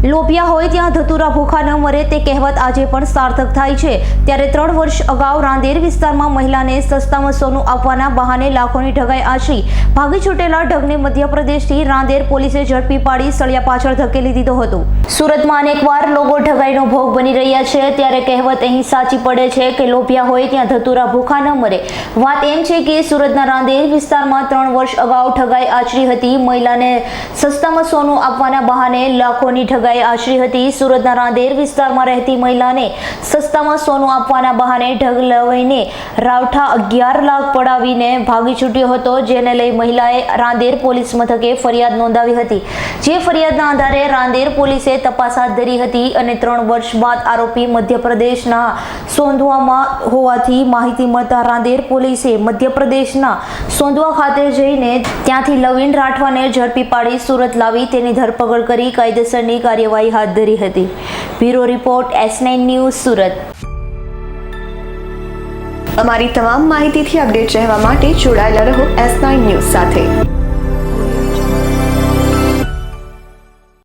લોભિયા હોય ત્યાં ધતુરા ભૂખા ન મરે તે કહેવત આજે પણ સાર્થક થાય છે। ત્યારે 3 વર્ષ અગાઉ રાંદેર વિસ્તારમાં મહિલાને સસ્તામાં સોનું આપવાના બહાને લાખોની ઠગાઈ આશરી ભાગી છૂટેલા ઢગને મધ્યપ્રદેશથી રાંદેર પોલીસે ઝડપી પાડી સળિયા પાછળ ધકેલી દીધો હતો। સુરતમાં અનેકવાર લોકો ઠગાઈનો ભોગ બની રહ્યા છે, ત્યારે કહેવત અહીં સાચી પડે છે કે લોભિયા હોય ત્યાં ધતુરા ભૂખા ન મરે। વાત એમ છે કે સુરતના રાંદેર વિસ્તારમાં 3 વર્ષ અગાઉ ઠગાઈ આચરી હતી। મહિલાને સસ્તામાં સોનું આપવાના બહાને લાખોની ઠગાઈ આશરી હતી। સુરતના રાંદેર વિસ્તારમાં રહેતી મહિલાને સસ્તામાં સોનું આપવાના બહાને ઠગ લઈને રાવઠા 11 લાખ પડાવીને ભાગી છૂટ્યો હતો, જેને લઈ મહિલાએ રાંદેર પોલીસ મથકે ફરિયાદ નોંધાવી હતી। જે ફરિયાદના આધારે રાંદેર પોલીસે તપાસ હાથ ધરી હતી અને 3 વર્ષ બાદ આરોપી મધ્યપ્રદેશના સોંધવામાં હોવાથી માહિતી મળતા રાંદેર પોલીસે મધ્યપ્રદેશના સોંધવા ખાતે જઈને ત્યાંથી લવિન રાઠવાને ઝડપી પાડી સુરત લાવી તેની ધરપકડ કરી કાયદેસરની કાર્યવાહી હાથ ધરી હતી। Bureau report S9 news Surat. અમારી તમામ માહિતીથી અપડેટ રહેવા માટે જોડાયેલા રહો S9 ન્યૂઝ સાથે।